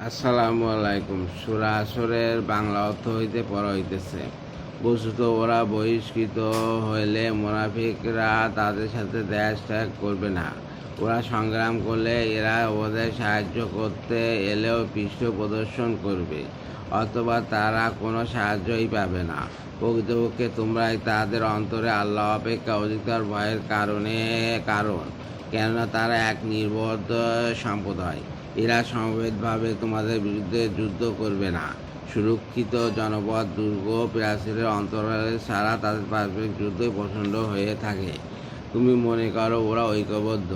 আসসালামু আলাইকুম। সূরা আসরের বাংলা অর্থ হইতে পড়া হইতেছে, বস্তুত ওরা বহিষ্কৃত হইলে মুনাফিকরা তাদের সাথে দেশ ত্যাগ করবে না। ওরা সংগ্রাম করলে এরা ওদের সাহায্য করতে এলেও পৃষ্ঠ প্রদর্শন করবে, অথবা তারা কোনো সাহায্যই পাবে না। প্রকৃতপক্ষে তোমরাই তাদের অন্তরে আল্লাহ অপেক্ষা অধিকতর ভয়ের কারণ, কেননা তারা এক নির্বোধ সম্প্রদায়। এরা সমবেতভাবে তোমাদের বিরুদ্ধে যুদ্ধ করবে না। সুরক্ষিত জনপদ, দুর্গ, প্রাচীরের অন্তরালে ছাড়া তাদের পারস্পরিক যুদ্ধই প্রচণ্ড হয়ে থাকে। তুমি মনে করো ওরা ঐক্যবদ্ধ,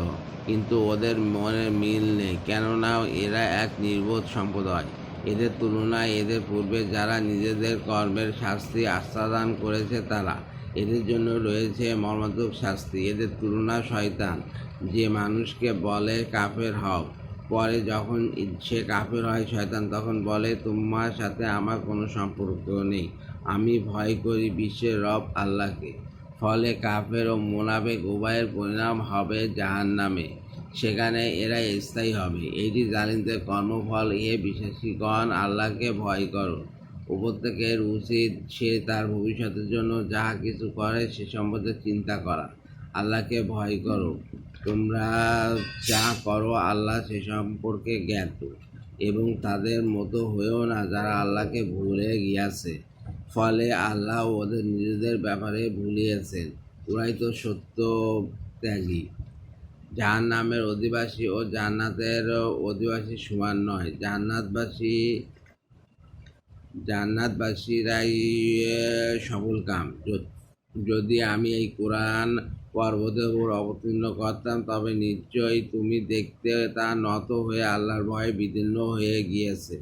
কিন্তু ওদের মনে মিল নেই, কেননা এরা এক নির্বোধ সম্প্রদায়। এদের তুলনায় এদের পূর্বে যারা নিজেদের কর্মের শাস্তি আস্বাদন করেছে এদের জন্য রয়েছে মর্মান্তিক শাস্তি। এদের তুলনা শয়তান, যে মানুষকে বলে কাফের হও, পরে যখন সে কাফের হয় শয়তান তখন বলে তোমার সাথে আমার কোনো সম্পর্ক নেই, আমি ভয় করি বিশ্বের রব আল্লাহকে। ফলে কাফের ও মুনাফিক উভয়ের পরিণাম হবে জাহান্নামে, সেখানে এরা স্থায়ী হবে। এইটি জালিমদের কর্মফল। এ বিশ্বাসীগণ, আল্লাহকে ভয় করো। প্রত্যেকের উচিত সে তার ভবিষ্যতের জন্য যাহা কিছু করে সে সম্বন্ধে চিন্তা করা। আল্লাহকে ভয় করো, তোমরা যা করো আল্লাহ সে সম্পর্কে জ্ঞাত। এবং তাদের মতো হয়েও না যারা আল্লাহকে ভুলে গিয়াছে, ফলে আল্লাহ ওদের নিজেদের ব্যাপারে ভুলিয়েছেন। ওরাই তো সত্য ত্যাগী। জাহান্নামের অধিবাসী ও জান্নাতের অধিবাসী সমান নয়। জান্নাতবাসীরাই সফলকাম। যদি আমি এই কোরআন পর্বতের উপর অবতীর্ণ করতাম, তবে নিশ্চয়ই তুমি দেখতে তা নত হয়ে আল্লাহর ভয়ে বিদীর্ণ হয়ে গিয়েছে।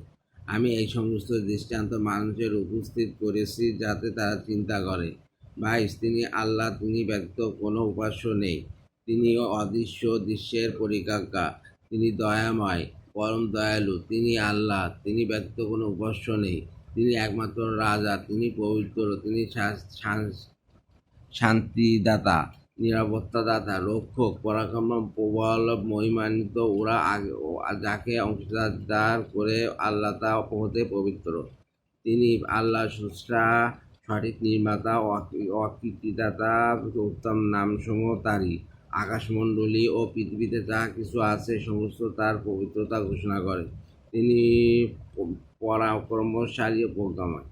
আমি এই সমস্ত দৃষ্টান্ত মানুষের উপস্থিত করেছি যাতে তারা চিন্তা করে। ভাই, তিনি আল্লাহ, তিনি ব্যতীত কোনো উপাস্য নেই। তিনি অদৃশ্য দৃশ্যের পরিজ্ঞা, তিনি দয়াময়, পরম দয়ালু। তিনি আল্লাহ, তিনি ব্যতীত কোনো উপাস্য নেই। তিনি একমাত্র রাজা, তিনি পবিত্র, তিনি শান্তিদাতা, নিরাপত্তাদাতা, রক্ষক, পরাক্রম, প্রবল, মহিমান্বিত। ওরা যাকে অংশীদার করে আল্লাহ তা হতে পবিত্র। তিনি আল্লাহ স্রষ্টা, সঠিক নির্মাতা, অকৃতিদাতা। উত্তম নামসমূহ তারই। আকাশমণ্ডলী ও পৃথিবীতে যা কিছু আছে সমস্ত তার পবিত্রতা ঘোষণা করে। তিনি পরাক্রমশালী ও প্রজ্ঞাময়।